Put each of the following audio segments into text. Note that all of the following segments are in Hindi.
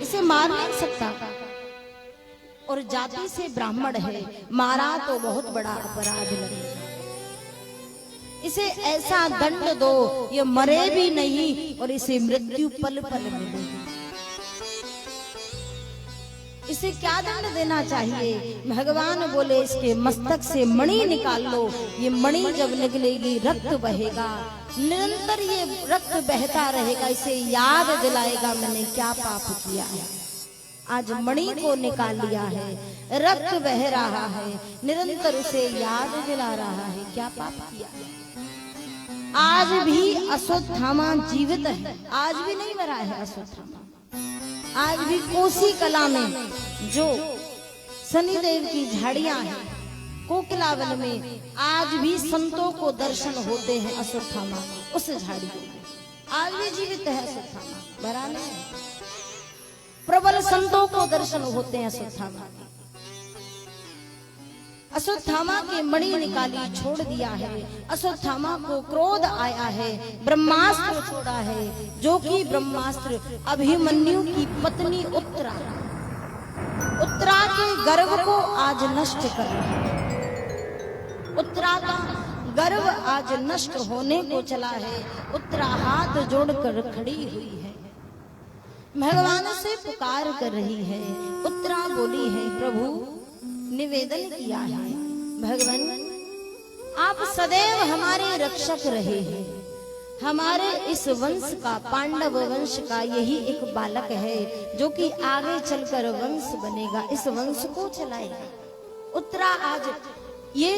इसे मार नहीं सकता, और जाति से ब्राह्मण है, मारा तो बहुत बड़ा अपराध लगेगा। इसे ऐसा दंड दो ये मरे भी नहीं और इसे मृत्यु पल पल मिलेगी। इसे क्या दंड देना चाहिए? भगवान बोले इसके मस्तक से मणि निकाल लो, ये मणि जब निकलेगी रक्त बहेगा, निरंतर ये रक्त बहता रहेगा, इसे याद दिलाएगा मैंने क्या पाप किया है। आज मणि को निकाल लिया है, रक्त बह रहा है, निरंतर उसे याद दिला रहा है क्या पाप किया है। आज भी अश्वत्थामा जीवित है, आज भी नहीं मरा है अश्वत्थामा। आज भी कोसी कला में जो शनिदेव की झाड़ियां हैं, कोकिलावन में आज भी संतों को दर्शन होते हैं अश्वत्थामा उस झाड़ी में। आज भी जीवित है अश्वत्थामा, मरा नहीं है। प्रबल संतों को दर्शन होते हैं अश्वत्थामा के। अश्वत्थामा के मणि निकाली छोड़ दिया है, अश्वत्थामा को क्रोध आया है, ब्रह्मास्त्र छोड़ा है, जो कि ब्रह्मास्त्र अभिमन्यु की पत्नी उत्तरा के गर्भ को आज नष्ट कर रहा है। उत्तरा का गर्भ आज नष्ट होने को चला है। उत्तरा हाथ जोड़कर खड़ी हुई है, भगवान से पुकार कर रही है। उत्तरा बोली है, प्रभु निवेदन किया है, भगवान आप सदैव हमारे रक्षक रहे हैं। हमारे इस वंश का, पांडव वंश का यही एक बालक है जो कि आगे चलकर वंश बनेगा, इस वंश को चलाएगा। उत्तरा आज ये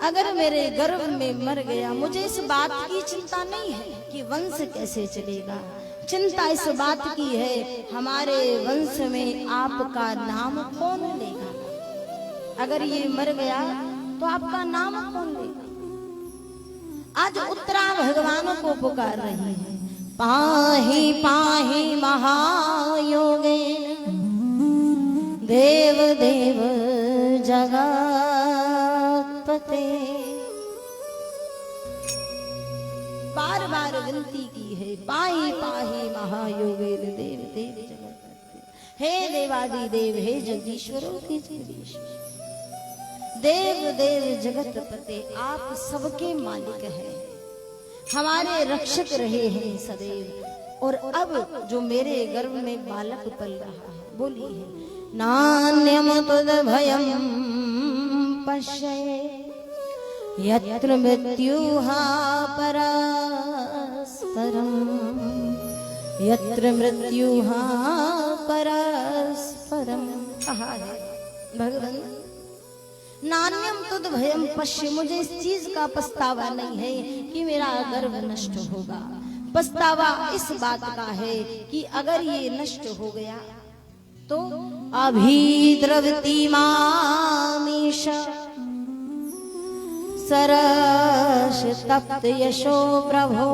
अगर मेरे गर्भ में मर गया, मुझे इस बात की चिंता नहीं है कि वंश कैसे चलेगा। चिंता इस बात की है हमारे वंश में आपका नाम कौन लेगा। अगर ये मर गया तो आपका नाम कौन लेगा। आज उत्तरा भगवान को पुकार रही है, पाहि पाहि महायोगे देव देव जगत्पते। बार बार विनती की है, पाहि पाहि महायोगे देव देव जगत्पते। हे देवादि देव, हे जगदीश्वरों के जगदीश, देव देव जगतपते, आप सबके मालिक हैं, हमारे रक्षक रहे हैं सदैव। और अब जो मेरे गर्भ में बालक पल रहा है, बोली है, नान्यम तद भयम पश्ये यत्र मृत्युहा परस्परम, यत्र मृत्युहा परस्परम। कहा है भगवान, नान्यम तुद भयम पश्य, मुझे इस चीज का पछतावा नहीं है कि मेरा गर्भ नष्ट होगा। पछतावा इस बात का है कि अगर ये नष्ट हो गया तो अभिद्रवती मामीश सरस तप्त यशो प्रभो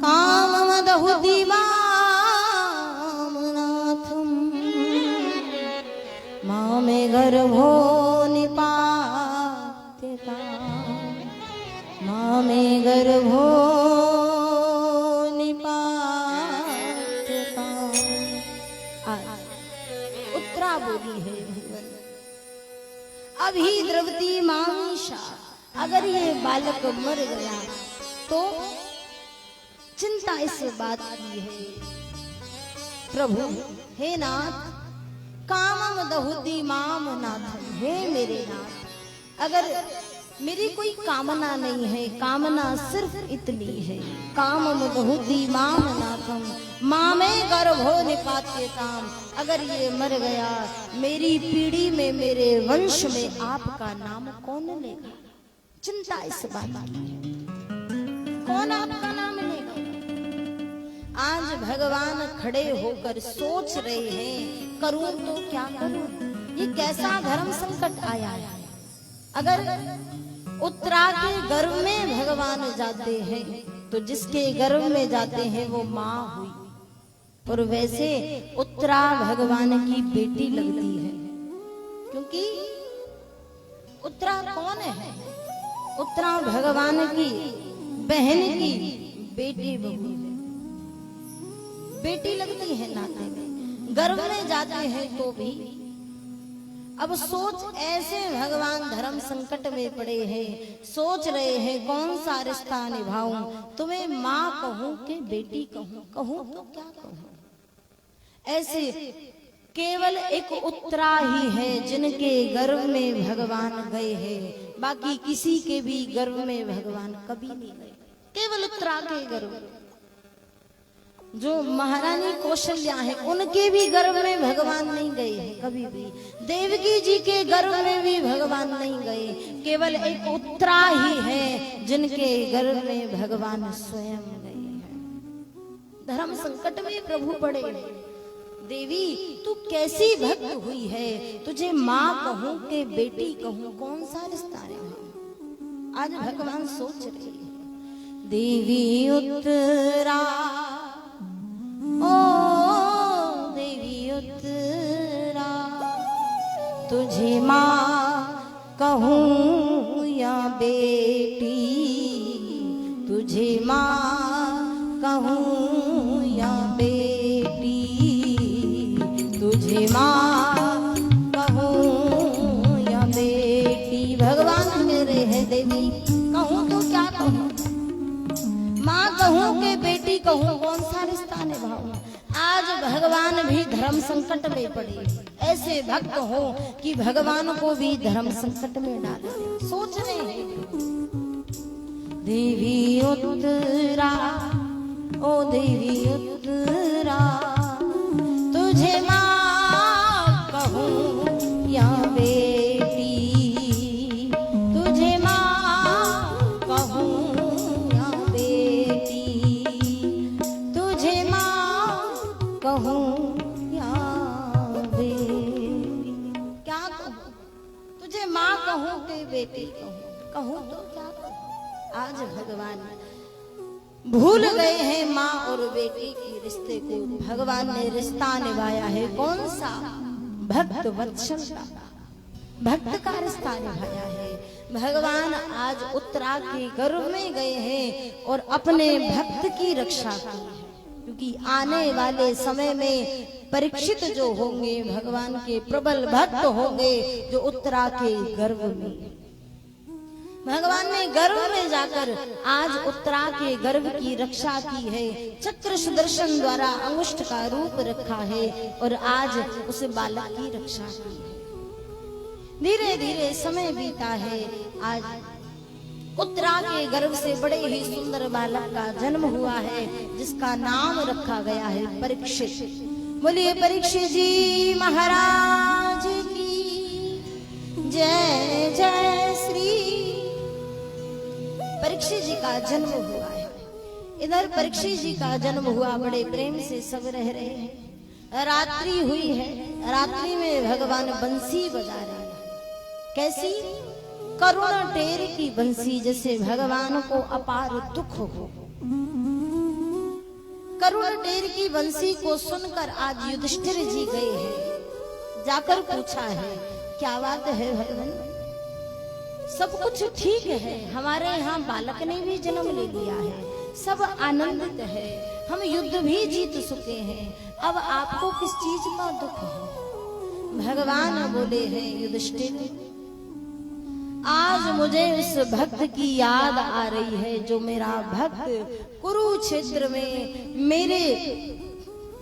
काम मदहुति मामे गर्भो निपात्यता, मामे गर्भो निपात्यता। उत्तरा बोली है, अभी द्रवती मामीशा, अगर ये बालक मर गया तो चिंता इस बात की है, प्रभु हे नाथ, कामम दहुति माम नाथम, हे मेरे नाथ, अगर मेरी कोई कामना नहीं है, कामना सिर्फ इतनी है, कामम दहुति माम नाथम मामे गर्भो निपात्यताम, अगर ये मर गया मेरी पीढ़ी में, मेरे वंश में आपका नाम कौन लेगा। चिंता इस बात की है, कौन आपका नाम लेगा। आज भगवान खड़े होकर सोच रहे हैं, करूं तो क्या करूं, ये कैसा धर्म संकट आया है। अगर उत्तरा के गर्भ में भगवान जाते हैं तो जिसके गर्भ में जाते हैं वो माँ हुई, और वैसे उत्तरा भगवान की बेटी लगती है, क्योंकि उत्तरा कौन है, उत्तरा भगवान की बहन की बेटी बहू है। बेटी लगती है नाते में, गर्भ में जाते हैं तो भी। अब सोच, ऐसे भगवान धर्म संकट में पड़े हैं, सोच रहे हैं कौन सा रिश्ता निभाऊं, तुम्हें माँ कहूं कि बेटी कहूं, कहूं तो क्या कहूं। ऐसे केवल एक उत्तरा ही है जिनके गर्भ में भगवान गए हैं, बाकी किसी के भी गर्भ में भगवान कभी नहीं गए, केवल उत्तरा के गर्भ। जो महारानी कौशल्या है उनके भी गर्भ में भगवान नहीं गए हैं कभी भी, देवकी जी के गर्भ में भी भगवान नहीं गए, केवल एक उत्तरा ही है जिनके गर्भ में भगवान स्वयं गए हैं। धर्म संकट में प्रभु पड़े, देवी तू कैसी भक्त हुई है, तुझे माँ कहूं के बेटी कहूं, कौन सा रिश्ता है। आज भगवान सोच रहे हैं, देवी उत्तरा, ओ देवी उत्तरा, तुझे माँ कहूं या बेटी, तुझे माँ कहूं या बेटी, तुझे माँ कहूं या बेटी। भगवान मेरे है देवी, कहूं तो क्या कहूं, माँ कहूं के बेटी कहूं, कौन सा रिश्ता निभाऊं। आज भगवान भी धर्म संकट में पड़े, ऐसे भक्त हो कि भगवान को भी धर्म संकट में डाले, सोच रहे हैं। देवी उत्तरा, ओ देवी उत्तरा, तुझे माँ कहूं या बेटी, तुझे माँ कहूं या बेटी, तुझे माँ कहूं या बेटी। क्या कहूं, तुझे माँ कहूं कि बेटी कहूं, कहूं तो क्या कहूं। आज भगवान भूल गए हैं माँ और बेटी के रिश्ते को, भगवान ने रिश्ता निभाया है कौन सा, भक्त वत्सल का, भक्त का रिश्ता निभाया है। भगवान आज उत्तरा के गर्भ में गए हैं और अपने भक्त की रक्षा की है, क्योंकि आने वाले समय में परीक्षित जो होंगे भगवान के प्रबल भक्त होंगे, जो उत्तरा के गर्भ में, भगवान ने गर्भ में जाकर आज उत्तरा के गर्भ की रक्षा की है, चक्र सुदर्शन द्वारा अंगुष्ठ का रूप रखा है और आज उस बालक की रक्षा की है। धीरे धीरे समय बीता है, आज उत्तरा के गर्भ से बड़े ही सुंदर बालक का जन्म हुआ है, जिसका नाम रखा गया है परीक्षित। बोलिए परीक्षित जी महाराज की जय जय श्री। परीक्षित जी का जन्म हुआ है, इधर परीक्षित जी का जन्म हुआ, बड़े प्रेम से सब रह रहे हैं। रात्रि हुई है, रात्रि में भगवान बंसी बजा रहे हैं। कैसी, करुण टेर की बंसी, जैसे भगवान को अपार दुख हो। करुण टेर की बंसी को सुनकर आज युधिष्ठिर जी गए हैं, जाकर पूछा है क्या बात है भगवान, सब कुछ ठीक है, हमारे यहाँ बालक ने भी जन्म ले लिया है, सब आनंदित है, हम युद्ध भी जीत चुके हैं, अब आपको किस चीज का दुख है। भगवान बोले हैं युधिष्ठिर, आज मुझे उस भक्त की याद आ रही है जो मेरा भक्त कुरुक्षेत्र में मेरे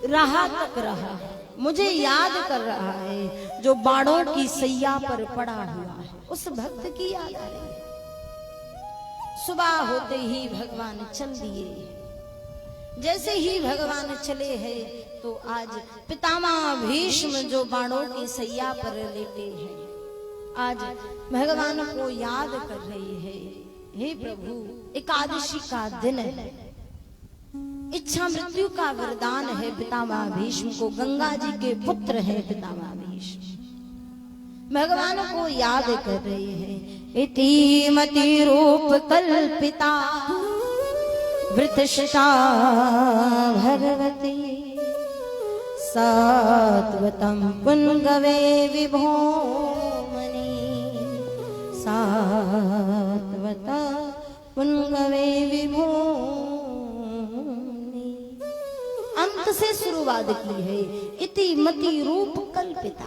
राह तक रहा, मुझे याद कर रहा है, जो बाणों की सैया पर पड़ा हुआ है, उस भक्त की याद आ रही है। सुबह होते ही भगवान चल दिए। जैसे ही भगवान चले हैं तो आज पितामह भीष्म जो बाणों की सैया पर लेटे हैं, आज भगवान को याद कर रही है। हे प्रभु, एकादशी का दिन है, इच्छा मृत्यु का वरदान है पितामह भीष्म को, गंगा जी के पुत्र है पितामह भीष्म, भगवान को याद कर रहे हैं। इति मति रूप कल्पिता वृतश्ता भगवती, सात्वतं पुंगवे विभोमनि, सात्वता पुंगवे विभोमनि। अंत से शुरुआत की है। इति मति रूप कल्पिता।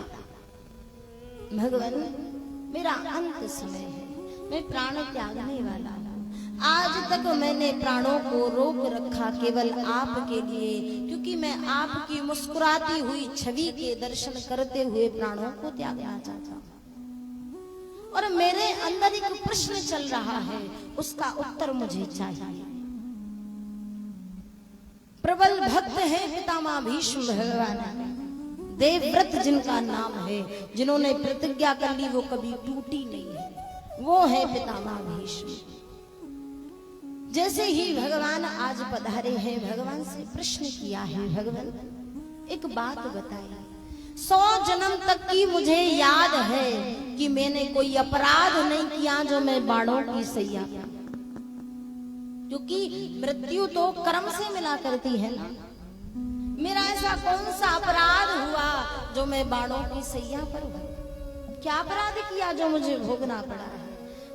भगवान मेरा अंत समय है, मैं प्राण त्यागने वाला हूँ। आज तक मैंने प्राणों को रोक रखा केवल आपके लिए, क्योंकि मैं आपकी मुस्कुराती हुई छवि के दर्शन करते हुए प्राणों को त्यागना चाहता हूँ। और मेरे अंदर एक प्रश्न चल रहा है, उसका उत्तर मुझे चाहिए। प्रबल भक्त है पितामह भीष्म भगवान, देवव्रत जिनका नाम है, जिन्होंने प्रतिज्ञा कर ली वो कभी टूटी नहीं है, वो है पितामह भीष्म। जैसे ही भगवान आज पधारे हैं, भगवान से प्रश्न किया है, भगवान एक बात बताइए, 100 जन्म तक की मुझे याद है कि मैंने कोई अपराध नहीं किया जो मैं बाणों की सैया पर, क्योंकि मृत्यु तो कर्म से मिला करती है ना। मेरा ऐसा कौन सा अपराध हुआ जो मैं बाणों की सैया पर हूं? क्या अपराध किया जो मुझे भोगना पड़ा है?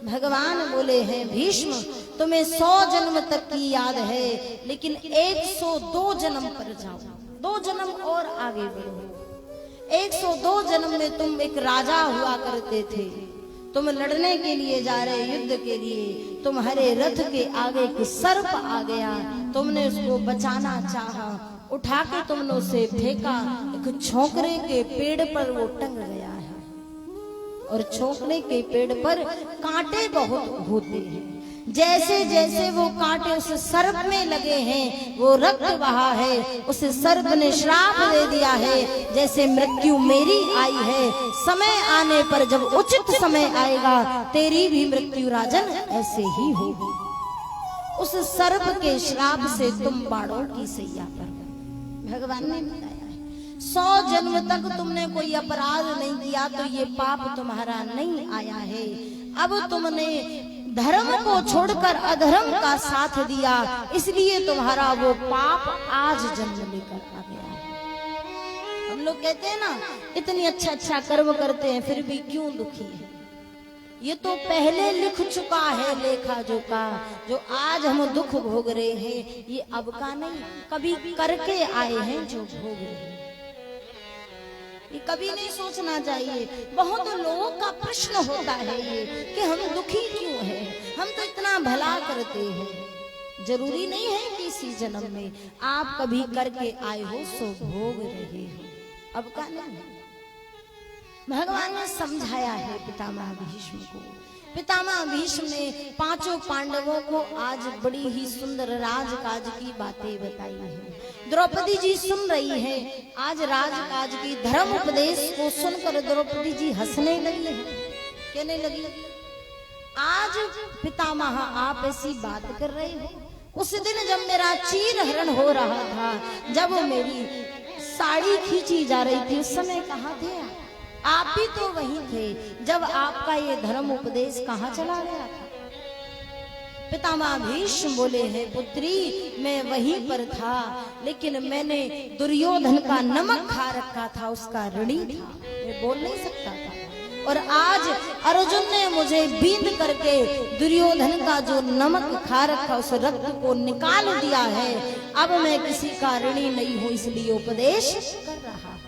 भगवान बोले हैं, भीष्म तुम्हें 100 जन्म तक की याद है, लेकिन 102 जन्म पर जाओ, 2 जन्म और आगे बढ़ो। 102 जन्म में तुम एक राजा हुआ करते थे, तुम लड़ने के लिए जा रहे युद्ध के लिए, तुम्हारे रथ के आगे एक सर्प आ गया, तुमने उसको बचाना चाहा, उठा के तुमने उसे फेंका, एक छोकरे के पेड़ पर वो टंग गया है, और छोकरे के पेड़ पर कांटे बहुत होते हैं। जैसे जैसे वो कांटे उस सर्प में लगे हैं, वो रक्त बहा है, उस सर्प ने श्राप दे दिया है, जैसे मृत्यु मेरी आई है, समय आने पर जब उचित समय आएगा तेरी भी मृत्यु राजन ऐसे ही होगी। उस सर्प के श्राप से तुम बाणों की सैया पर, भगवान ने बताया है 100 जन्म तक तुमने कोई अपराध नहीं किया तो ये पाप तुम्हारा नहीं आया है। अब तुमने धर्म को छोड़कर अधर्म का साथ दिया, इसलिए तुम्हारा वो पाप आज जन्म लेकर आ गया है। हम लोग कहते हैं ना, इतनी अच्छा कर्म करते हैं फिर भी क्यों दुखी है? ये तो पहले लिख चुका है लेखा जोखा, जो आज हम दुख भोग रहे हैं ये अब का नहीं, कभी करके आए हैं जो भोग रहे हैं। ये कभी नहीं सोचना चाहिए। बहुत लोगों का प्रश्न होता है ये कि हम दुखी क्यों हैं, हम तो इतना भला करते हैं। जरूरी नहीं है कि इसी जन्म में आप कभी करके आए हो सो भोग रहे हो, अब का नहीं। भगवान ने समझाया है पितामह भीष्म को। पितामह भीष्म ने 5 पांडवों को आज बड़ी ही सुंदर राजकाज की बातें बताई हैं। द्रौपदी जी सुन रही हैं। आज राजकाज की धर्म उपदेश को सुनकर द्रौपदी जी हंसने लगी है, कहने लगी, आज पितामह आप ऐसी बात कर रहे हो, उस दिन जब मेरा चीर हरण हो रहा था, जब मेरी साड़ी खींची जा रही थी, उस समय कहाँ थे आप भी तो वही थे जब आपका ये धर्म उपदेश कहाँ चला गया था? पितामह भीष्म बोले हैं, पुत्री मैं वहीं पर था, लेकिन मैंने दुर्योधन का नमक खा रखा था, उसका ऋणी था, मैं बोल नहीं सकता था। और आज अर्जुन ने मुझे बींद करके दुर्योधन का जो नमक खा रखा उस रक्त को निकाल दिया है। अब मैं किसी का ऋणी नहीं हूं, इसलिए उपदेश कर रहा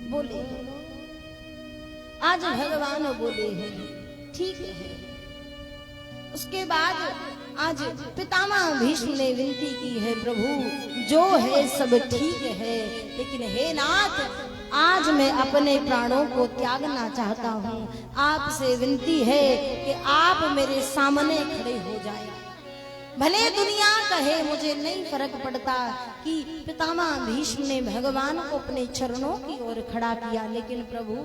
बोले। आज भगवान बोले हैं, ठीक है। उसके बाद आज पितामह भीष्म ने विनती की है, प्रभु जो है सब ठीक है, लेकिन हे नाथ आज मैं अपने प्राणों को त्यागना चाहता हूँ। आपसे विनती है कि आप मेरे सामने खड़े हो जाएं। भले दुनिया कहे, मुझे नहीं फर्क पड़ता कि पितामह भीष्म ने भगवान को अपने चरणों की ओर खड़ा किया, लेकिन प्रभु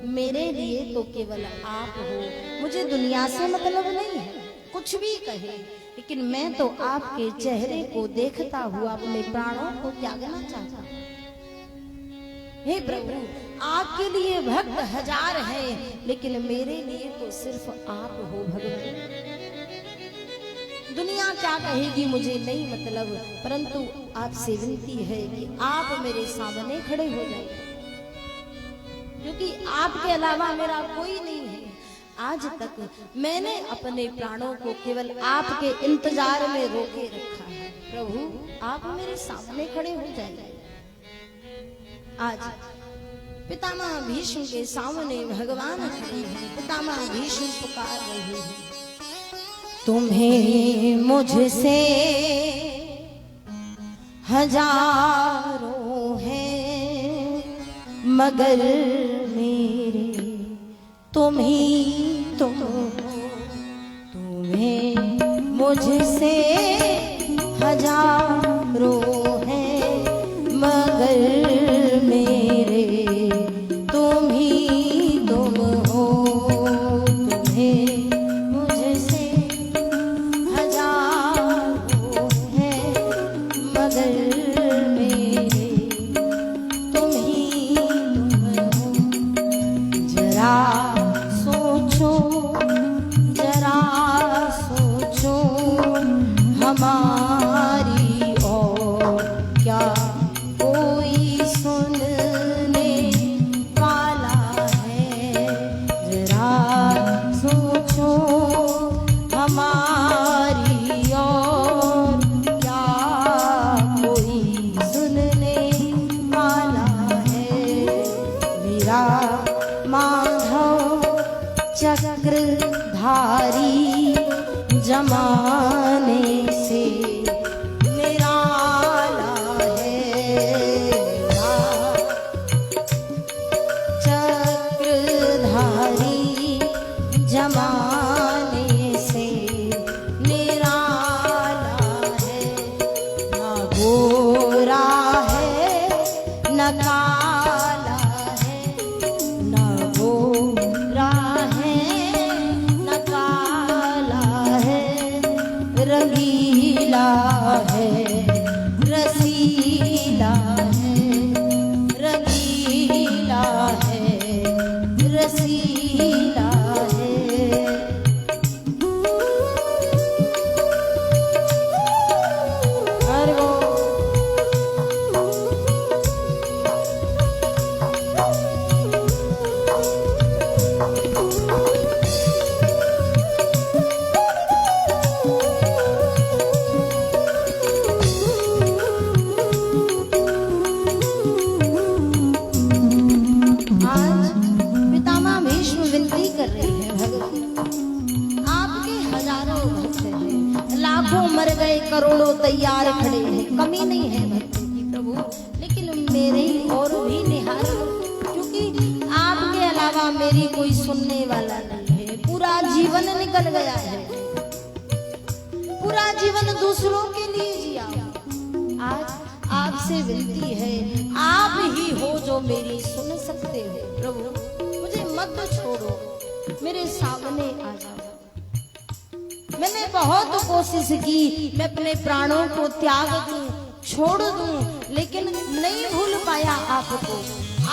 मेरे लिए तो केवल आप हो, मुझे दुनिया से मतलब नहीं है, कुछ भी कहे, लेकिन मैं तो आपके चेहरे को देखता हुआ अपने प्राणों को त्यागना चाहता हूँ। हे प्रभु आपके लिए भक्त 1000 हैं, लेकिन मेरे लिए तो सिर्फ आप हो भगवान। दुनिया क्या कहेगी मुझे नहीं मतलब, परंतु आपसे विनती है कि आप मेरे सामने खड़े हो जाएं, क्योंकि आपके अलावा मेरा कोई नहीं है। आज तक मैंने अपने प्राणों को केवल आपके इंतजार में रोके रखा है। प्रभु आप मेरे सामने खड़े हो जाइए। आज पितामह भीष्म के सामने भगवान खड़े हैं। पितामह भीष्म पुकार रहे हैं, तुम्हें मुझसे हजारों हैं, मगर मेरे तुम ही तुम हो। तुम्हें मुझसे हजारों हैं, मगर मेरे तुम ही तुम हो। तुम्हें मुझसे हजारों हैं, मगर मेरे तुम ही तुम हो। जरा सोचो, जरा सोचो, हमारी और क्या कोई सुनने वाला है। जरा सोचो, हमारी और क्या कोई सुनने वाला है। मेरा माधव चक्रधारी जमाने से निराला है। मेरा चक्रधारी जमाने से निराला है। न गोरा है न काला है, न गोरा है न काला है, रंगीला है रसीला है, रंगीला है रसीला है। हर वो आज पितामह भीष्म विनती कर रहे हैं, भगवान आपके हजारों भक्त हैं, लाखों मर गए करोड़ों तैयार खड़े हैं, कमी नहीं है भक्तों की प्रभु, लेकिन मेरे और भी निहारो, क्योंकि आपके अलावा मेरी कोई सुनने वाला नहीं है। पूरा जीवन निकल गया है, पूरा जीवन दूसरों के लिए जिया। आज आपसे विनती है, आप ही हो जो मेरी सुन सकते हो। प्रभु मुझे मत छोड़ो, मेरे सामने आ जाओ। मैंने बहुत कोशिश की, मैं अपने प्राणों को त्याग दूं, छोड़ दूं, लेकिन नहीं भूल पाया आपको।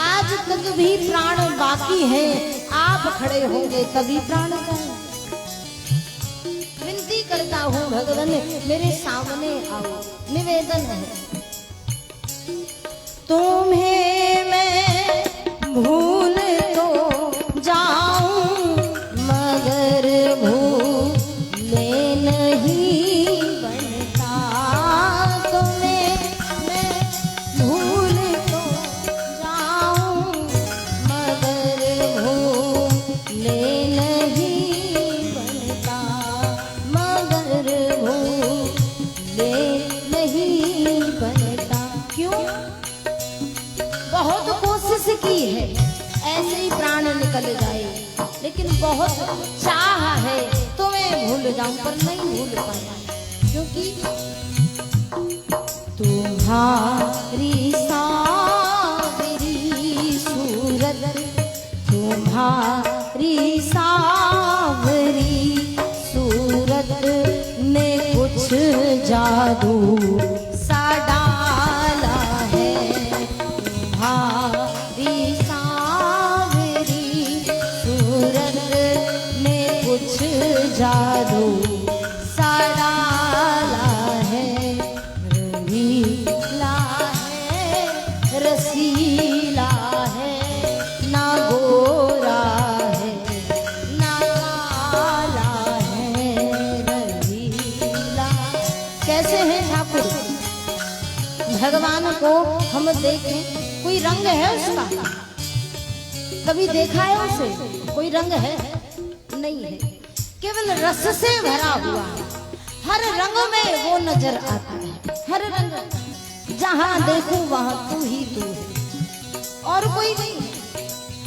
आज तक भी प्राण बाकी है, आप खड़े होंगे तभी प्राण जाएंगे। विनती करता हूँ भगवान, मेरे सामने आओ। निवेदन है, तुम्हें मैं भूल तो जाऊं, मगर भूले नहीं बनता। तुम्हें मैं भूल तो जाऊं, मगर भूले नहीं बनता, मगर भूले नहीं बनता। क्यों? बहुत कोशिश की है ऐसे ही प्राण निकल जाए, लेकिन बहुत चाह है तुम्हें भूल जाऊं, पर नहीं भूल पाया, क्योंकि तुम्हारी सावरी सूरत, तुम्हारी सावरी सूरत ने कुछ जादू सा डाला है। तुम्हारी सावरी सूरत ने कुछ जादू सा डाला है। रंगीला है रसीला है, ना गोरा है ना काला है, रंगीला। कैसे है ठाकुर? भगवान को हम देखें, कोई रंग है उसका? कभी देखा है उसे? कोई रंग है? नहीं है। केवल रस से भरा हुआ है। हर रंग में वो नजर आता है। हर रंग, जहां देखूं वहां तू ही तू है और कोई नहीं।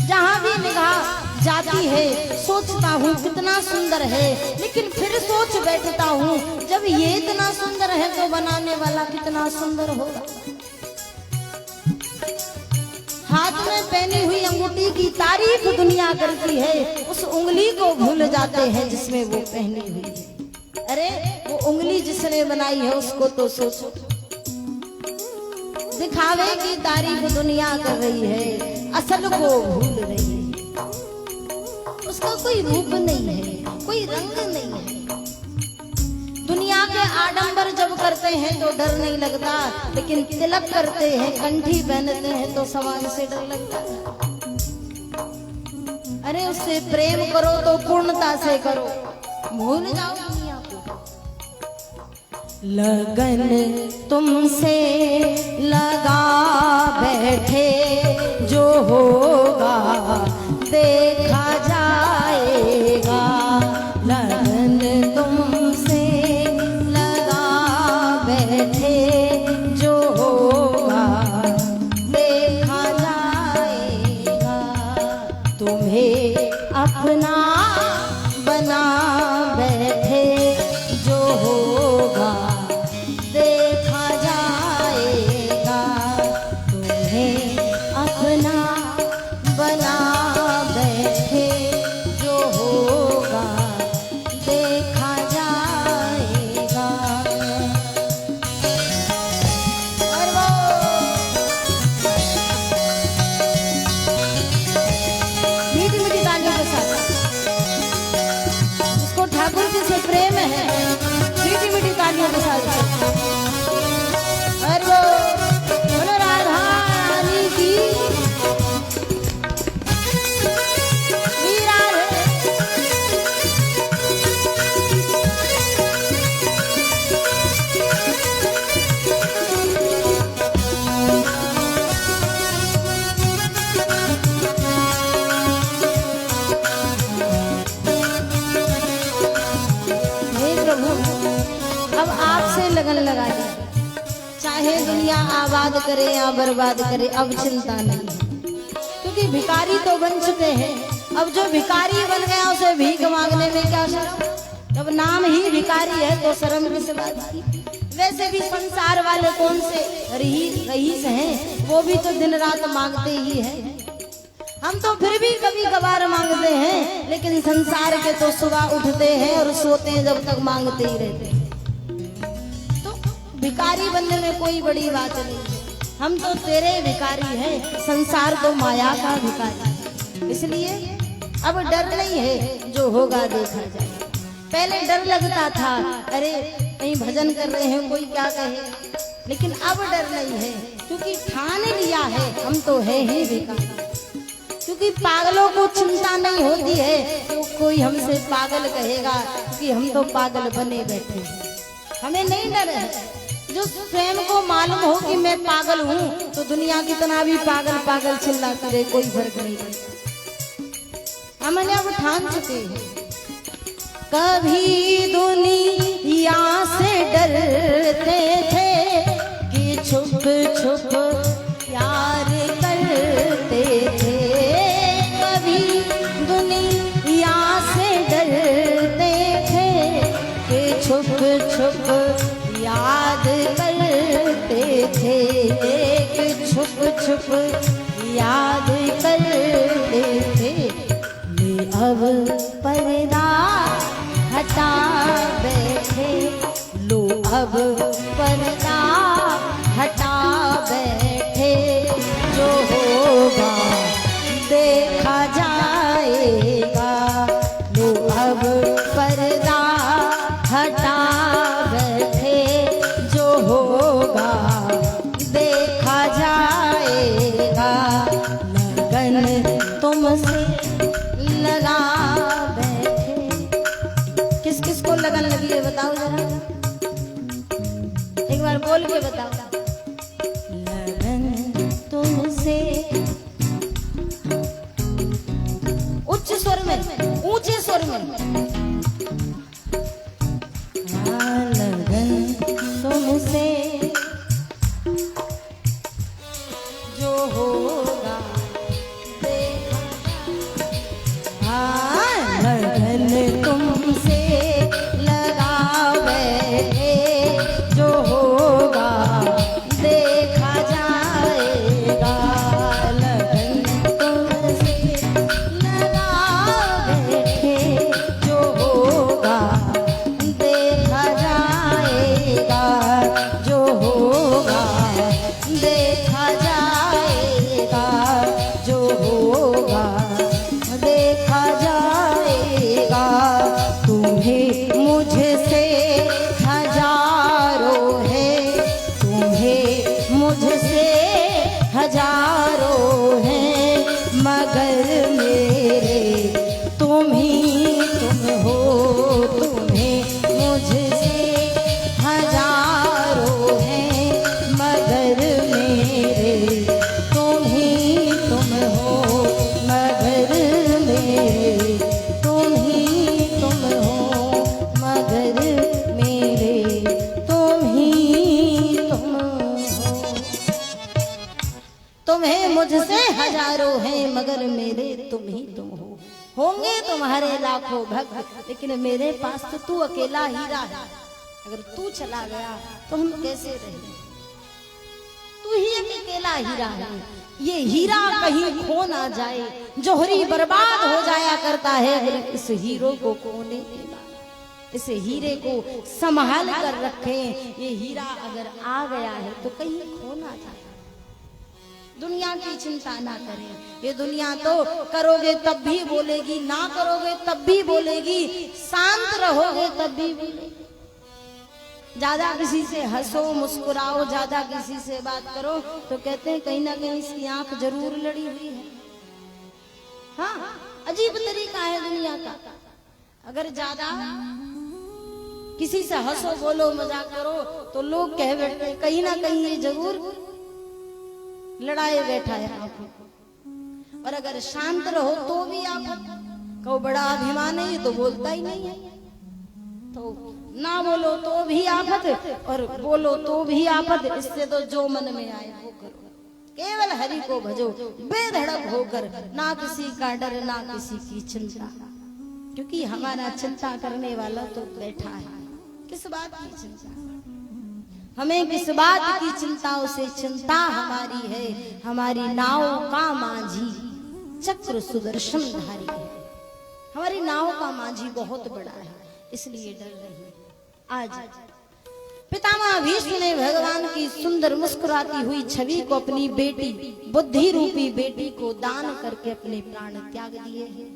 जहां भी निगाह जाती है सोचता हूँ कितना सुंदर है, लेकिन फिर सोच बैठता हूँ जब ये इतना सुंदर है तो बनाने वाला कितना सुंदर होगा। हाथ में पहनी हुई अंगूठी की तारीफ दुनिया करती है, उस उंगली को भूल जाते हैं जिसमें वो पहनी हुई है। अरे वो उंगली जिसने बनाई है उसको तो सोचो। दिखावे की तारीफ दुनिया कर रही है, असल को भूल रही है। उसका कोई रूप नहीं है, कोई रंग नहीं है। दुनिया के आडंबर जब करते हैं तो डर नहीं लगता, लेकिन तिलक करते हैं, कंठी पहनते हैं तो समाज से डर लगता है। अरे उससे प्रेम करो तो पूर्णता से करो, भूल जाओ दुनिया को। लगन तुमसे लगा बैठे, जो होगा देखा जाएगा। लगन तुमसे लगा बैठे, जो होगा देखा जाएगा। तुम्हें अपना बना बैठे, जो होगा देखा जाएगा। तुम्हें अपना बना बैठे, जो होगा देखा जाएगा। और वो मीठी मीठी तालियों के साथ जिसको ठाकुर जी से प्रेम है, मीठी मीठी तालियों के साथ। और वो बोलो राधा रानी की लगन लगा दी। चाहे दुनिया आबाद करे या बर्बाद करे, अब चिंता नहीं, क्योंकि भिखारी तो बन चुके हैं। अब जो भिखारी बन गया उसे भीख मांगने में क्या शर्म? जब नाम ही भिखारी है तो शर्म किस बात की? वैसे भी संसार वाले कौन से रईस हैं, वो भी तो दिन रात मांगते ही हैं। हम तो फिर भी कभी कभार मांगते हैं, लेकिन संसार के तो सुबह उठते हैं और सोते हैं जब तक मांगते ही रहते हैं। भिखारी बनने में कोई बड़ी बात नहीं है। हम तो तेरे भिखारी हैं, संसार तो माया का भिखारी है। इसलिए अब डर नहीं है, जो होगा देखा जाए। पहले डर लगता था, अरे कहीं भजन कर रहे हैं कोई क्या कहे, लेकिन अब डर नहीं है, क्योंकि ठान लिया है हम तो है ही भिखारी। क्योंकि पागलों को चिंता नहीं होती है तो कोई हमसे पागल कहेगा, क्योंकि हम तो पागल बने बैठे हैं। हमें नहीं डर है। जो स्वयं को मालूम हो कि मैं पागल हूँ तो दुनिया कितना भी पागल पागल चिल्लाती रहे, कोई फर्क नहीं पड़ता। हमने अब ठान चुके हैं। कभी दुनिया से डरते थे कि छुप छुप प्यार करते थे। कभी दुनिया से डरते थे कि छुप छुप याद करते थे। एक छुप छुप याद करते थे। ये अब पर्दा हटा बैठे, लो अब पर्दा हटा बैठे, जो होगा देखा जाएगा। लो अब पर्दा हटा बैठे, जो होगा देखा जाएगा। लगन तुमसे लगा बैठे। किस किस को लगन लगी है बताओ जरा, एक बार बोल के बताओ। लगन तुमसे होगा हाँ लगन तुमसे लगा बैठे जो होगा देखा जाएगा। लगन तुमसे लगा बैठे जो होगा देखा जाएगा। जो होगा देखा जाएगा। जो होगा देखा जाएगा। तुम्हें मुझसे हजारों है। तुम्हें मुझसे हजारों हैं मगर मेरे तुम ही तुम हो। तुम्हें मुझसे हजारों हैं मगर मेरे तुम ही तुम हो। मगर मेरे तुम ही तुम हो। मगर मेरे तुम ही तुम हो। तुम्हें मुझसे हजारों हैं मगर मेरे तुम ही तुम हो। होंगे तुम्हारे लाखों भक्त लेकिन मेरे पास तो तू अकेला हीरा है। अगर तू चला गया तो हम कैसे रहें। तू ही एक अकेला हीरा है। ये हीरा कहीं खो ना जाए। जौहरी बर्बाद हो जाया करता है अगर इस हीरो को खोने देना। इस हीरे को संभाल कर रखें। ये हीरा अगर आ गया है तो कहीं खो ना जाए। दुनिया की चिंता ना करें। ये दुनिया तो करोगे तब भी बोलेगी, ना करोगे तब भी बोलेगी, शांत रहोगे तब भी बोलेगी। ज्यादा किसी से हंसो मुस्कुराओ, ज्यादा किसी से बात करो तो कहते हैं कहीं ना कहीं इसकी आंख जरूर लड़ी हुई है। हाँ अजीब तरीका है दुनिया का। अगर ज्यादा किसी से हंसो बोलो मजाक करो तो लोग कह बैठते कहीं ना कहीं ये जरूर लड़ाए बैठा है आपको। और अगर शांत रहो तो भी आप कहो बड़ा अभिमान है ये तो बोलता ही नहीं है। तो ना बोलो तो भी आफत और बोलो तो भी आफत। इससे तो जो मन में आए वो करो। केवल हरि को भजो बेधड़क होकर। ना किसी का डर ना किसी की चिंता। क्योंकि हमारा चिंता करने वाला तो बैठा है। किस बात की चिंता। हमें किस बात की चिंता। उसे चिंता हमारी है। हमारी नाव का माझी चक्र सुदर्शन धारी है। हमारी नाव का माझी बहुत बड़ा है इसलिए डर नहीं। आज पितामह भीष्म ने भगवान की सुंदर मुस्कुराती हुई छवि को अपनी बेटी बुद्धि रूपी बेटी को दान करके अपने प्राण त्याग दिए हैं।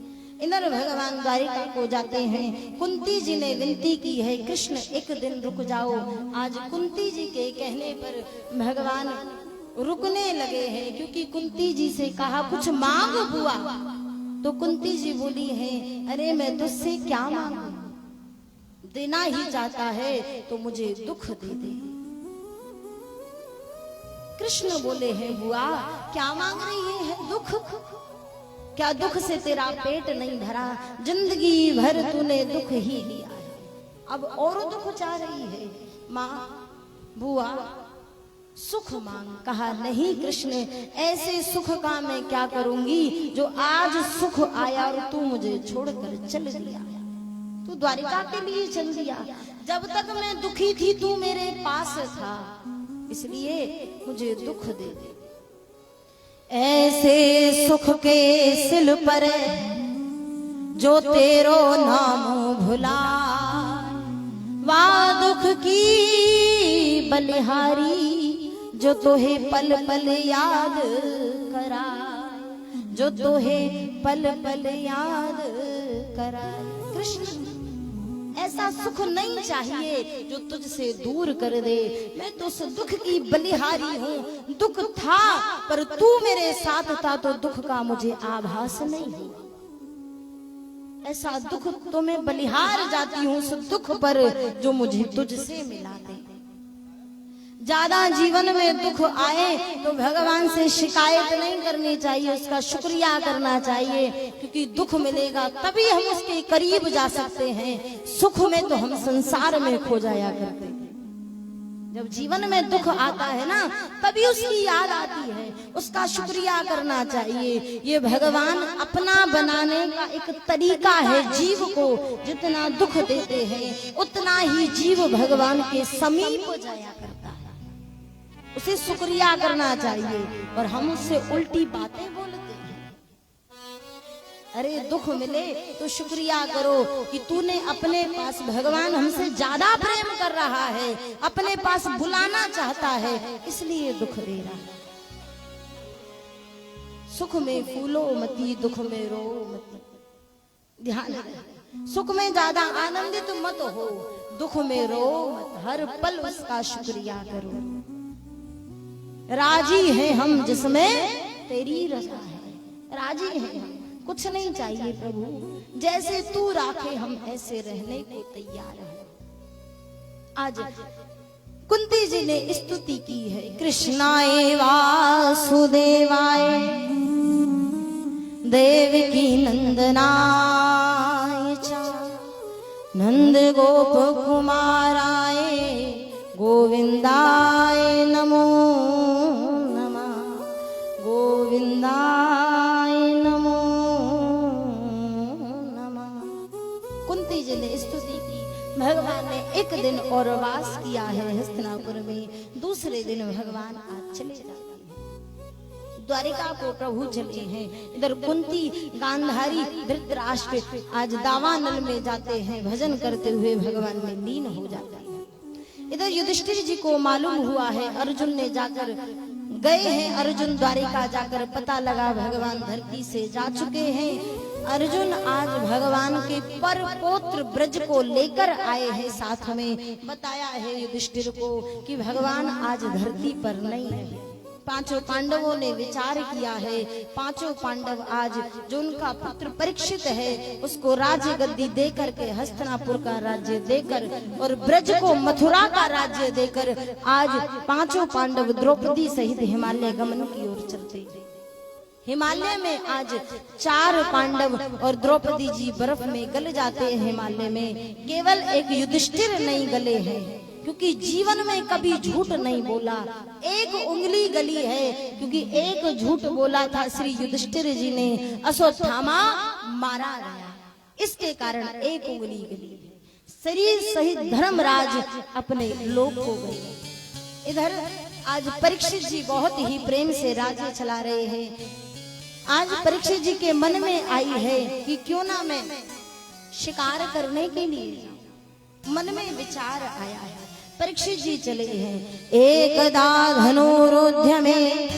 इधर भगवान द्वारिका को जाते हैं। कुंती जी ने विनती की है कृष्ण एक दिन रुक जाओ। आज कुंती जी के कहने पर भगवान रुकने लगे हैं। क्योंकि कुंती जी से कहा कुछ मांग बुआ। तो कुंती जी बोली है अरे मैं तुझसे क्या मांगू। देना ही चाहता है तो मुझे दुख दे दे। कृष्ण बोले हैं बुआ क्या मांग रही है दुख। क्या दुख से तेरा पेट नहीं भरा। जिंदगी भर तूने दुख ही लिया है अब और दुख चाह रही है। माँ बुआ सुख मांग। कहा नहीं कृष्ण ऐसे सुख का मैं क्या करूंगी जो आज सुख आया और तू मुझे छोड़कर चल दिया। तू द्वारिका के लिए चल दिया। जब तक मैं दुखी थी तू मेरे पास था इसलिए मुझे दुख दे दे। ऐसे सुख के सिल पर जो तेरो नाम भुला। वा दुख की बलिहारी जो तोहे पल पल याद करा। जो तोहे पल पल याद करा। कृष्ण ऐसा सुख नहीं चाहिए जो तुझसे दूर कर दे। मैं तो उस दुख की बलिहारी हूँ। दुख था पर तू मेरे साथ था तो दुख का मुझे आभास नहीं हुआ। ऐसा दुख तो मैं बलिहार जाती हूँ उस दुख पर जो मुझे तुझसे मिला दे। ज्यादा जीवन में दुख आए तो भगवान से शिकायत नहीं करनी चाहिए, उसका शुक्रिया करना चाहिए, क्योंकि दुख मिलेगा तभी हम उसके करीब जा सकते हैं। सुख में तो हम संसार में खो जाया करते हैं। जब जीवन में दुख आता है ना, तभी उसकी याद आती है, उसका शुक्रिया करना चाहिए। ये भगवान अपना बनाने का एक तरीका है। जीव को जितना दुख देते हैं उतना ही जीव भगवान के समीप जाया करता है, उसे शुक्रिया करना चाहिए। और हम उससे उल्टी बातें बोलते हैं। अरे दुख मिले तो शुक्रिया करो कि तूने अपने पास, भगवान हमसे ज्यादा प्रेम कर रहा है, अपने पास बुलाना चाहता है, इसलिए दुख दे रहा है। सुख में फूलो मती, दुख में रो मती। ध्यान रहे, सुख में ज्यादा आनंदित मत हो, दुख में रो मत, हर पल उसका शुक्रिया करो। राजी है हम जिसमें तेरी रजा है, राजी है हम, कुछ नहीं चाहिए प्रभु, जैसे तू राखे हम ऐसे रहने को तैयार हैं। आज कुंती जी ने स्तुति की है, कृष्णाय वासुदेवाय देवकी नंदनाय च नंद गोप कुमाराय गोविंदाय नमो नमः, गोविंदाय नमो नमः। कुंती जी ने स्तुति की। भगवान ने एक दिन और वास किया है हस्तिनापुर में, दूसरे दिन भगवान आज चले जाते हैं। द्वारिका को प्रभु चले हैं। इधर कुंती, गांधारी, धृतराष्ट्र आज दावानल में जाते हैं, भजन करते हुए भगवान में लीन हो जाते हैं। इधर युधिष्ठिर जी को मालूम हुआ है, अर्जुन ने जाकर गए हैं, अर्जुन द्वारिका जाकर पता लगा भगवान धरती से जा चुके हैं। अर्जुन आज भगवान के पर पौत्र ब्रज को लेकर आए हैं, साथ में बताया है युधिष्ठिर को कि भगवान आज धरती पर नहीं है। पांचों पांडवों ने विचार किया है, पांचों पांडव आज जो उनका पुत्र परीक्षित है उसको राज्य गद्दी देकर के, हस्तिनापुर का राज्य देकर और ब्रज को मथुरा का राज्य देकर आज पांचों पांडव द्रौपदी सहित हिमालय गमन की ओर चलते। हिमालय में आज 4 पांडव और द्रौपदी जी बर्फ में गल जाते हैं। हिमालय में केवल एक युधिष्ठिर नहीं गले हैं, क्योंकि जीवन में कभी झूठ नहीं बोला। एक उंगली गली है, क्योंकि एक झूठ बोला था श्री युधिष्ठिर जी ने, अश्वत्थामा मारा गया, इसके कारण एक उंगली गली है। शरीर सहित धर्मराज अपने लोक को गए। इधर आज परीक्षित जी बहुत ही प्रेम से राज्य चला रहे हैं। आज परीक्षित जी के मन में आई है कि क्यों ना मैं शिकार करने के लिए, मन में विचार आया है। परीक्षित जी चले हैं। एकदा धनुरुध्य में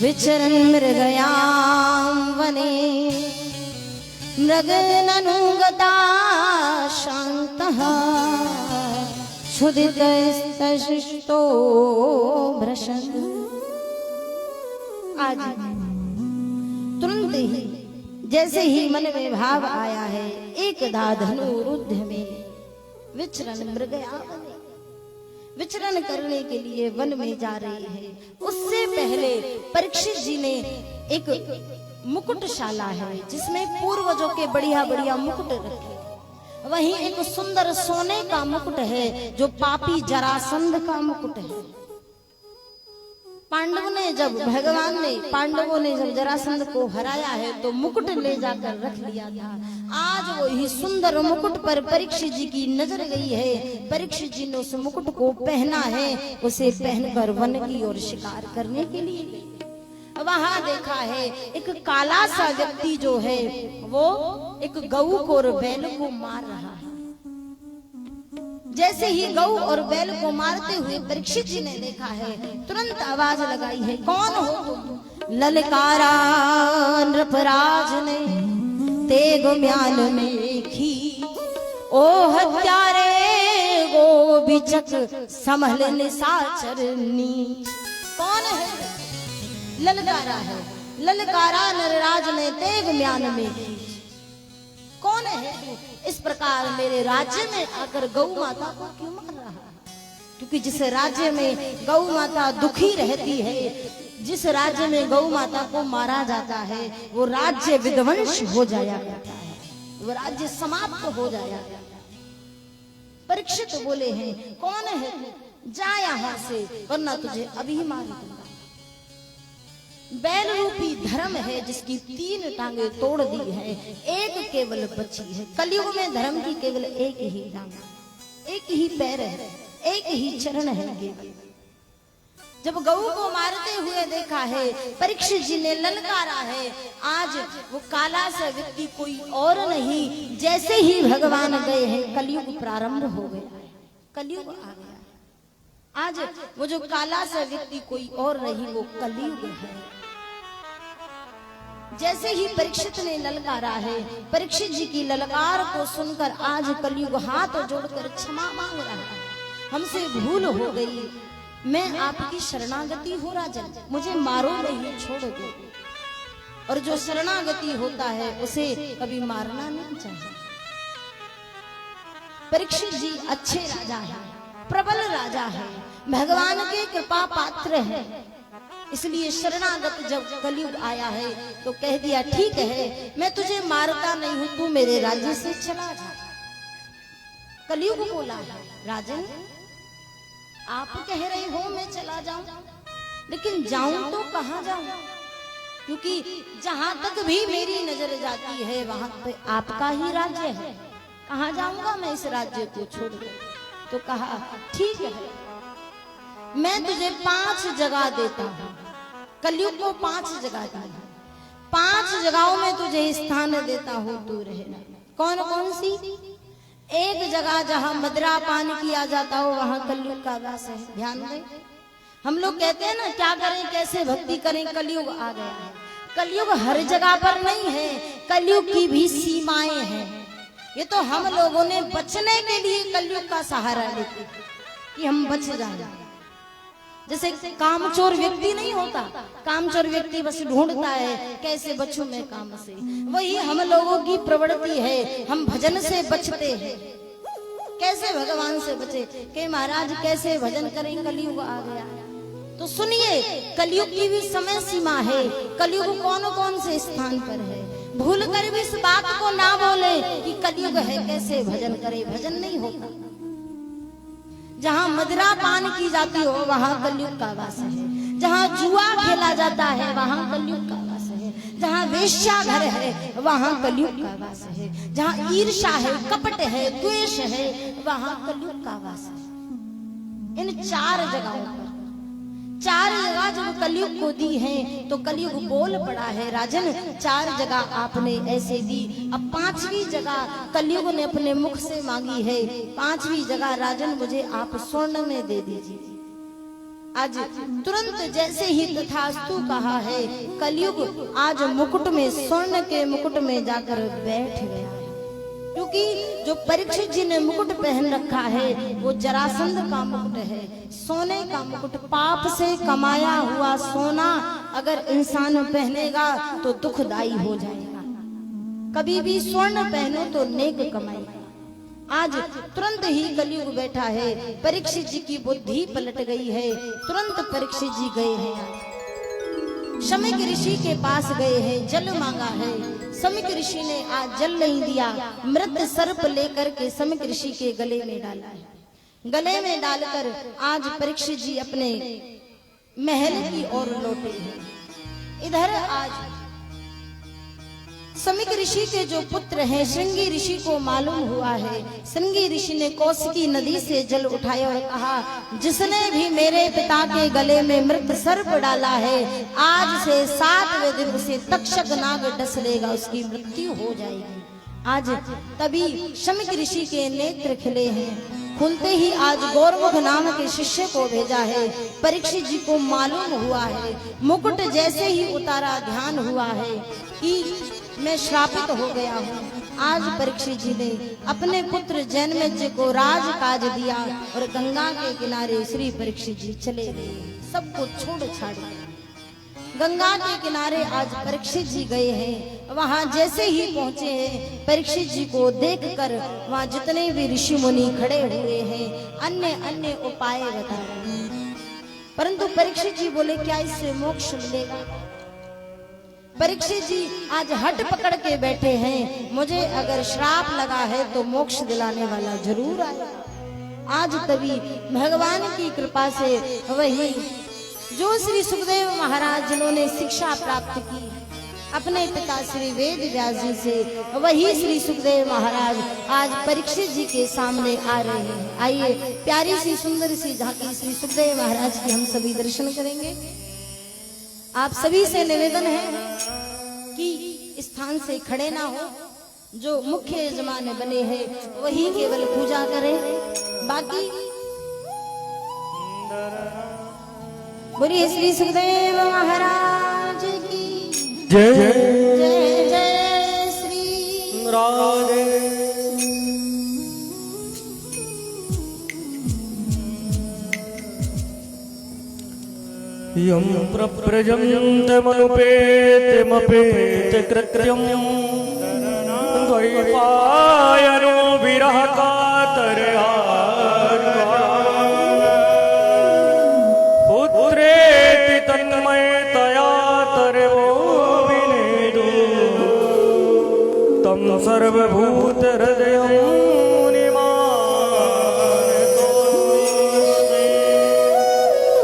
विचरन् मृगयां वने, मृगननुगता शान्तः क्षुधितस्तशिष्टो भ्रशत्। आज तुरंत ही जैसे ही मन में भाव आया है, एकदा धनुरुध्य में विचरन् मृगया वने, विचरण करने के लिए वन में जा रहे हैं। उससे पहले परीक्षित जी ने एक मुकुटशाला है जिसमें पूर्वजों के बढ़िया बढ़िया मुकुट रखे, वहीं एक सुंदर सोने का मुकुट है जो पापी जरासंध का मुकुट है। पांडवों ने जब जरासंध को हराया है तो मुकुट ले जाकर रख लिया था। आज वही सुंदर मुकुट पर परीक्षित जी की नजर गई है। परीक्षित जी ने उस मुकुट को पहना है, उसे पहनकर वन की ओर शिकार करने के लिए गई। वहां देखा है एक काला सा व्यक्ति जो है वो एक गऊ को और बैल को मार रहा है। जैसे ही गऊ और बैल को मारते हुए परीक्षित जी ने देखा है, तुरंत आवाज लगाई है, कौन हो तुम? ललकारा नृपराज ने तेग म्यान में खी, ओ हत्यारे गो बिचक समहल निशाचरनी। कौन है? ललकारा है, ललकारा नरराज ने तेग म्यान में खी। कौन है तू? इस प्रकार मेरे राज्य में आकर गौ माता को क्यों मार रहा है? क्योंकि जिस राज्य में गौ माता दुखी रहती है, जिस राज्य में गौ माता को मारा जाता है, वो राज्य विध्वंस हो जाया करता है, वो राज्य समाप्त हो जाया करता है। परीक्षित बोले हैं, कौन है? जा यहाँ से, वरना तुझे अभी मार दूंगा। बैल रूपी धर्म है जिसकी 3 टांगे तोड़ दी है, एक केवल बची है। कलयुग में धर्म की केवल एक ही टांग, एक ही पैर है, एक ही चरण है केवल। जब गऊ को मारते हुए देखा है, परीक्षित जी ने ललकारा है, आज वो काला सा व्यक्ति कोई और नहीं, जैसे ही भगवान गए हैं कलयुग प्रारंभ हो गया है, कलयुग आ गया। आज वो जो काला सा व्यक्ति कोई और नहीं, वो कलयुग है। जैसे ही परीक्षित ने ललकारा है, परीक्षित जी की ललकार को सुनकर आज कलयुग हाथ जोड़कर क्षमा मांग रहा है। हमसे भूल हो गई, मैं आपकी शरणागति हूँ राजन, मुझे मारो नहीं, छोड़ दो। और जो शरणागति होता है उसे कभी मारना नहीं चाहिए। परीक्षित जी अच्छे राजा है, प्रबल राजा है, भगवान के कृपा पात्र है, इसलिए शरणागत जब कलयुग आया है तो कह दिया ठीक है, मैं तुझे मारता नहीं हूं, तू मेरे राज्य से चला जा। कलयुग बोला है, राजन आप कह रहे हो मैं चला जाऊं, लेकिन जाऊं तो कहां जाऊं, क्योंकि जहां तक भी मेरी नजर जाती है वहां पे आपका ही राज्य है, कहां जाऊंगा मैं इस राज्य को छोड़कर। तो कहा ठीक है, मैं तुझे 5 जगह देता हूं, कलयुग को 5 जगह दी, 5 जगहों में तुझे स्थान देता हूं, तू रहना। कौन कौन सी? एक जगह जहां मदिरा पान किया जाता हो वहां कलयुग का वास है। ध्यान दें, हम लोग कहते हैं ना क्या करें कैसे भक्ति करें, कलयुग आ गया है। कलयुग हर जगह पर नहीं है, कलयुग की भी सीमाएं हैं। ये तो हम लोगों ने बचने के लिए कलयुग का सहारा लेते कि हम बच जाए। जैसे कामचोर व्यक्ति नहीं होता, कामचोर व्यक्ति बस ढूंढता है कैसे बचूं मैं काम से, वही हम लोगों की प्रवृत्ति है। हम भजन से बचते हैं, कैसे भगवान से बचे कि महाराज कैसे भजन करें, कलयुग आ गया। तो सुनिए, कलयुग की भी समय सीमा है, कलयुग कौन कौन से स्थान पर है। भूल कर भी इस बात को ना बोले कि कलयुग है कैसे भजन करे, भजन नहीं होता। जहाँ मदिरा पान की जाती हो वहाँ कलयुग का वास है, जहाँ जुआ खेला जाता है वहाँ कलयुग का वास है, जहाँ वेश्या घर है वहाँ कलयुग का वास है, जहाँ ईर्ष्या है, कपट है, द्वेष है वहाँ कलयुग का वास है। इन 4 जगहों पर, 4 जगह जब कलयुग को दी है तो कलयुग बोल पड़ा है, राजन 4 जगह आपने ऐसे दी, अब 5वीं जगह कलयुग ने अपने मुख से मांगी है। 5वीं जगह राजन मुझे आप स्वर्ण में दे दीजिए। आज तुरंत जैसे ही तथास्तु कहा है, कलयुग आज मुकुट में, स्वर्ण के मुकुट में जाकर बैठ गया है। क्योंकि जो परीक्षित जी ने मुकुट पहन रखा है वो जरासंध का मुकुट है, सोने का मुकुट। पाप से कमाया हुआ सोना अगर इंसान पहनेगा तो दुखदाई हो जाएगा। कभी भी स्वर्ण पहनो तो नेक कमाएगा। आज तुरंत ही कलयुग बैठा है, परीक्षित जी की बुद्धि पलट गई है। तुरंत परीक्षित जी गए हैं, शमिक ऋषि के पास गए हैं, जल मांगा है। शमिक ऋषि ने आज जल नहीं दिया, मृत सर्प लेकर के शमिक ऋषि के गले में डाला है। गले में डालकर आज परीक्षित जी अपने महल की ओर लौटे हैं। इधर आज शमिक ऋषि के जो पुत्र हैं, श्रृंगी ऋषि को मालूम हुआ है। श्रृंगी ऋषि ने कौशिकी नदी से जल उठाया और कहा, जिसने भी मेरे पिता के गले में मृत सर्प डाला है, आज से 7वें दिन उसे तक्षक नाग डस लेगा, उसकी मृत्यु हो जाएगी। आज तभी शमिक ऋषि के नेत्र खिले हैं। खुलते ही आज गौरमुख नाम के शिष्य को भेजा है। परीक्षित जी को मालूम हुआ है, मुकुट जैसे ही उतारा ध्यान हुआ है कि मैं श्रापित हो गया हूँ। आज परीक्षित जी ने अपने पुत्र जैनमेज्य को राजकाज दिया और गंगा के किनारे श्री परीक्षित जी चले गए, सबको छोड़ छाड़ दिया। गंगा के किनारे आज परीक्षित जी गए हैं। वहां जैसे ही पहुंचे हैं, परीक्षित जी को देखकर वहां जितने भी ऋषि मुनि खड़े हुए हैं अन्य अन्य उपाय बता रहे हैं, परंतु परीक्षित जी बोले क्या इससे मोक्ष मिलेगा। परीक्षित जी आज हट पकड़ के बैठे हैं, मुझे अगर श्राप लगा है तो मोक्ष दिलाने वाला जरूर आएगा। आज तभी भगवान की कृपा से वही जो श्री सुखदेव महाराज जिन्होंने शिक्षा प्राप्त की अपने पिता श्री वेद व्यास जी से, वही श्री सुखदेव महाराज आज परीक्षित जी के सामने आ रहे हैं। आइए प्यारी सी सुंदर सी झांकी श्री सुखदेव महाराज की हम सभी दर्शन करेंगे। आप सभी से निवेदन है कि स्थान से खड़े ना हो, जो मुख्य यजमान बने हैं वही केवल पूजा करें, बाकी बोलिए श्री सुखदेव महाराज की जय जय जय श्री राधे। यं प्रव्रजन्तमनुपेतमपेतकृत्यं द्वैपायनो विरहकातरया पुत्रेति तन्मयतया तरवो विनेदु तं सर्वभूतहृदयं मुनिमानतोऽस्मि।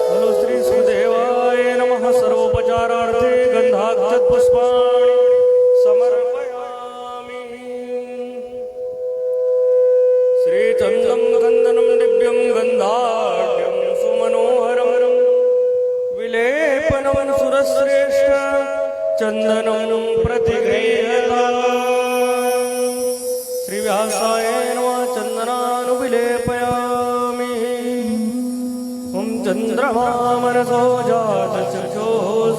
बोलो श्री सुखदेवाय नमः। सर्वोपचारार्थे गन्धाक्षतपुष्पाणि समर्पयामि। श्रीचन्दं गन्धनं दिव्यं गन्धाढ्यं सुमनोहरं विलेपनं सुरश्रेष्ठ चन्दनं प्रतिगृह्यता। श्रीव्यासाय नमः। चन्दनानुविलेपयामि। ॐ चन्द्रमा मनसो जातचक्षो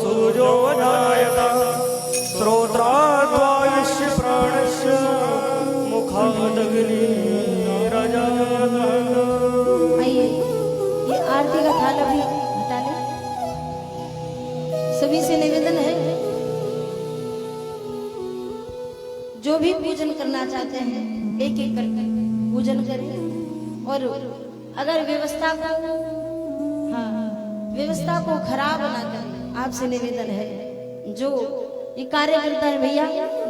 सूर्यो जायत श्रोत्राद्वायुष्य प्राणस्य मुखादग्निरजात। आइए ये आरती का थाल अभी हटा ले। सभी से निवेदन है जो भी पूजन करना चाहते हैं एक एक करके पूजन करें, और अगर व्यवस्था को खराब ना करें। आपसे निवेदन है जो ये कार्य करता है भैया,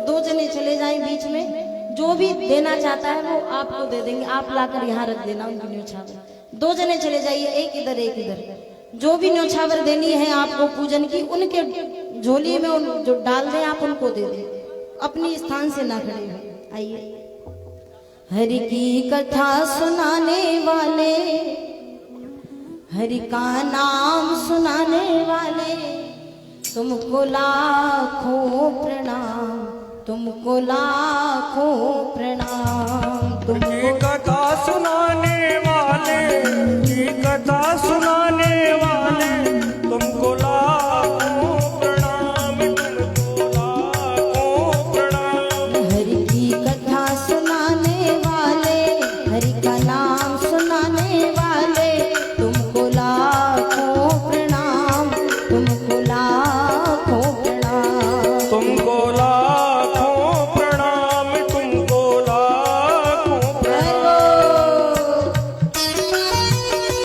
दो जने चले जाएं बीच में, जो भी देना चाहता है वो आपको दे देंगे, आप लाकर यहाँ रख देना उनकी न्योछावर। दो जने चले जाइए, एक इधर एक इधर। जो भी न्योछावर देनी है आपको पूजन की, उनके झोली में जो डाल दें आप उनको दे दें, अपनी स्थान से ना खड़े हो। आइए हरि की कथा सुनाने वाले, हरि का नाम सुनाने वाले, तुमको लाखों प्रणाम, तुमको लाखों प्रणाम। तुम